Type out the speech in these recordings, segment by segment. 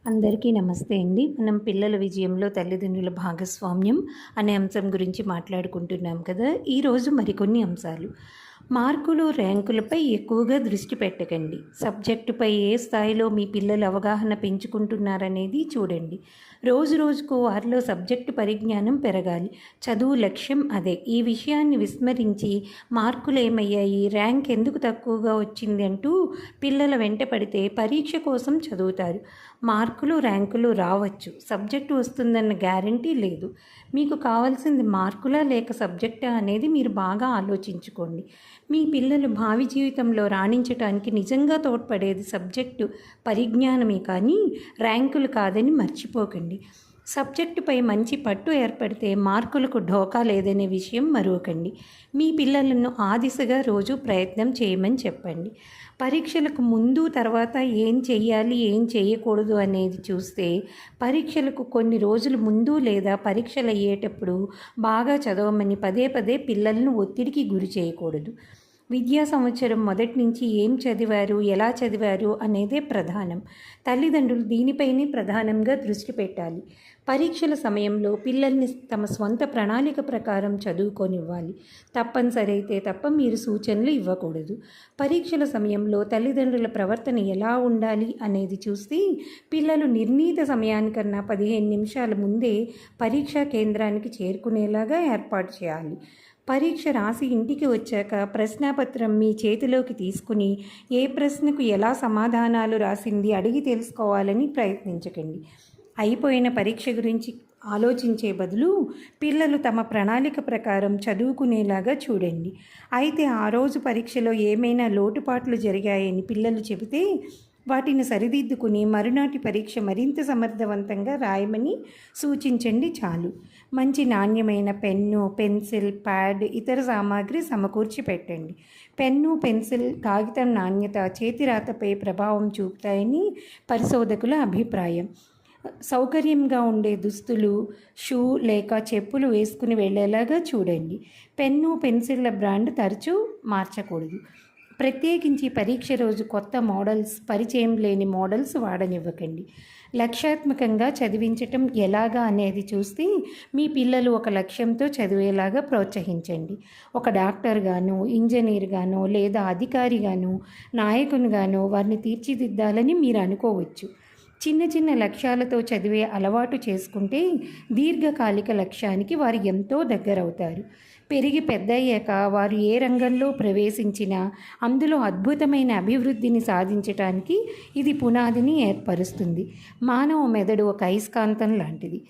అందరికీ నమస్తే అండి. మనం పిల్లల విజయంలో తల్లిదండ్రుల భాగస్వామ్యం అనే అంశం గురించి మాట్లాడుకుంటున్నాం కదా. ఈరోజు మరికొన్ని అంశాలు. మార్కులు, ర్యాంకులపై ఎక్కువగా దృష్టి పెట్టకండి. సబ్జెక్టుపై ఏ స్థాయిలో మీ పిల్లలు అవగాహన పెంచుకుంటున్నారనేది చూడండి. రోజు రోజుకు వారిలో సబ్జెక్టు పరిజ్ఞానం పెరగాలి. చదువు లక్ష్యం అదే. ఈ విషయాన్ని విస్మరించి మార్కులు ఏమయ్యాయి, ర్యాంక్ ఎందుకు తక్కువగా వచ్చింది అంటూ పిల్లల వెంట పడితే పరీక్ష కోసం చదువుతారు. మార్కులు, ర్యాంకులు రావచ్చు, సబ్జెక్టు వస్తుందన్న గ్యారంటీ లేదు. మీకు కావాల్సింది మార్కులా లేక సబ్జెక్టా అనేది మీరు బాగా ఆలోచించుకోండి. మీ పిల్లలు భావి జీవితంలో రాణించటానికి నిజంగా తోడ్పడేది సబ్జెక్టు పరిజ్ఞానమే కానీ ర్యాంకులు కాదని మర్చిపోకండి. సబ్జెక్టుపై మంచి పట్టు ఏర్పడితే మార్కులకు ఢోకా లేదనే విషయం మరొకండి. మీ పిల్లలను ఆ దిశగా రోజు ప్రయత్నం చేయమని చెప్పండి. పరీక్షలకు ముందు తర్వాత ఏం చెయ్యాలి, ఏం చేయకూడదు అనేది చూస్తే పరీక్షలకు కొన్ని రోజుల ముందు లేదా పరీక్షలు అయ్యేటప్పుడు బాగా చదవమని పదే పదే పిల్లలను ఒత్తిడికి గురి చేయకూడదు. విద్యా సంవత్సరం మొదటి నుంచి ఏం చదివారు, ఎలా చదివారు అనేదే ప్రధానం. తల్లిదండ్రులు దీనిపైనే ప్రధానంగా దృష్టి పెట్టాలి. పరీక్షల సమయంలో పిల్లల్ని తమ స్వంత ప్రణాళిక ప్రకారం చదువుకొనివ్వాలి. తప్పనిసరి అయితే తప్ప మీరు సూచనలు ఇవ్వకూడదు. పరీక్షల సమయంలో తల్లిదండ్రుల ప్రవర్తన ఎలా ఉండాలి అనేది చూస్తే పిల్లలు నిర్ణీత సమయానికన్నా 15 నిమిషాల ముందే పరీక్షా కేంద్రానికి చేరుకునేలాగా ఏర్పాటు చేయాలి. పరీక్ష రాసి ఇంటికి వచ్చాక ప్రశ్నాపత్రం మీ చేతిలోకి తీసుకుని ఏ ప్రశ్నకు ఎలా సమాధానాలు రాసింది అడిగి తెలుసుకోవాలని ప్రయత్నించకండి. అయిపోయిన పరీక్ష గురించి ఆలోచించే బదులు పిల్లలు తమ ప్రణాళిక ప్రకారం చదువుకునేలాగా చూడండి. అయితే ఆ రోజు పరీక్షలో ఏమైనా లోటుపాట్లు జరిగాయని పిల్లలు చెబితే వాటిని సరిదిద్దుకుని మరునాటి పరీక్ష మరింత సమర్థవంతంగా రాయమని సూచించండి చాలు. మంచి నాణ్యమైన పెన్ను, పెన్సిల్, ప్యాడ్, ఇతర సామాగ్రి సమకూర్చి పెట్టండి. పెన్ను, పెన్సిల్, కాగితం నాణ్యత చేతిరాతపై ప్రభావం చూపుతాయని పరిశోధకుల అభిప్రాయం. సౌకర్యంగా ఉండే దుస్తులు, షూ లేక చెప్పులు వేసుకుని వెళ్ళేలాగా చూడండి. పెన్ను, పెన్సిళ్ళ బ్రాండ్ తరచూ మార్చకూడదు. ప్రత్యేకించి పరీక్ష రోజు కొత్త మోడల్స్, పరిచయం లేని మోడల్స్ వాడనివ్వకండి. లక్ష్యాత్మకంగా చదివించటం ఎలాగా అనేది చూస్తే మీ పిల్లలు ఒక లక్ష్యంతో చదివేలాగా ప్రోత్సహించండి. ఒక డాక్టర్గానో, ఇంజనీర్గానో లేదా అధికారిగానో, నాయకునిగానో వారిని తీర్చిదిద్దాలని మీరు అనుకోవచ్చు. చిన్న చిన్న లక్ష్యాలతో చదివే అలవాటు చేసుకుంటే దీర్ఘకాలిక లక్ష్యానికి వారు ఎంతో దగ్గరవుతారు. పెరిగి పెద్దయ్యాక వారు ఏ రంగంలో ప్రవేశించినా అందులో అద్భుతమైన అభివృద్ధిని సాధించటానికి ఇది పునాదిని ఏర్పరుస్తుంది. మానవ మెదడు ఒక అయస్కాంతం లాంటిది.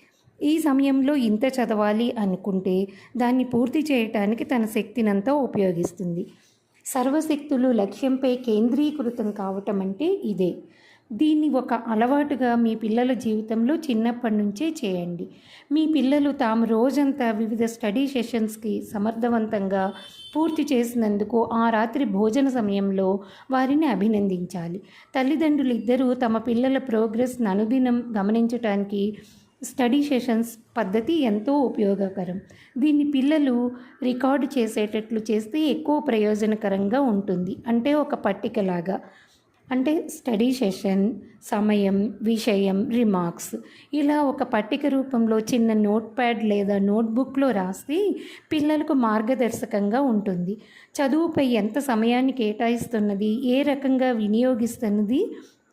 ఈ సమయంలో ఇంత చదవాలి అనుకుంటే దాన్ని పూర్తి చేయటానికి తన శక్తినంతా ఉపయోగిస్తుంది. సర్వశక్తులు లక్ష్యంపై కేంద్రీకృతం కావటం అంటే ఇదే. దీన్ని ఒక అలవాటుగా మీ పిల్లల జీవితంలో చిన్నప్పటి నుంచే చేయండి. మీ పిల్లలు తాము రోజంతా వివిధ స్టడీ సెషన్స్కి సమర్థవంతంగా పూర్తి చేసినందుకు ఆ రాత్రి భోజన సమయంలో వారిని అభినందించాలి. తల్లిదండ్రులు ఇద్దరూ తమ పిల్లల ప్రోగ్రెస్ను అనుదినం గమనించడానికి స్టడీ సెషన్స్ పద్ధతి ఎంతో ఉపయోగకరం. దీన్ని పిల్లలు రికార్డు చేసేటట్లు చేస్తే ఎక్కువ ప్రయోజనకరంగా ఉంటుంది. అంటే ఒక పట్టికలాగా. అంటే స్టడీ సెషన్, సమయం, విషయం, రిమార్క్స్ ఇలా ఒక పట్టిక రూపంలో చిన్న నోట్ ప్యాడ్ లేదా నోట్బుక్లో రాస్తే పిల్లలకు మార్గదర్శకంగా ఉంటుంది. చదువుపై ఎంత సమయాన్ని కేటాయిస్తున్నది, ఏ రకంగా వినియోగిస్తున్నది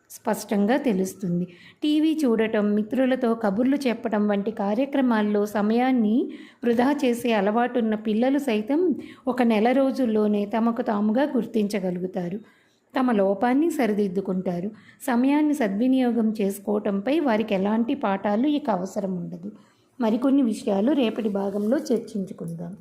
స్పష్టంగా తెలుస్తుంది. టీవీ చూడటం, మిత్రులతో కబుర్లు చెప్పడం వంటి కార్యక్రమాల్లో సమయాన్ని వృధా చేసే అలవాటున్న పిల్లలు సైతం ఒక నెల రోజుల్లోనే తమకు తాముగా గుర్తించగలుగుతారు. తమ లోపాన్ని సరిదిద్దుకుంటారు. సమయాన్ని సద్వినియోగం చేసుకోవటంపై వారికి ఎలాంటి పాఠాలు ఇక అవసరం ఉండదు. మరికొన్ని విషయాలు రేపటి భాగంలో చర్చించుకుందాం.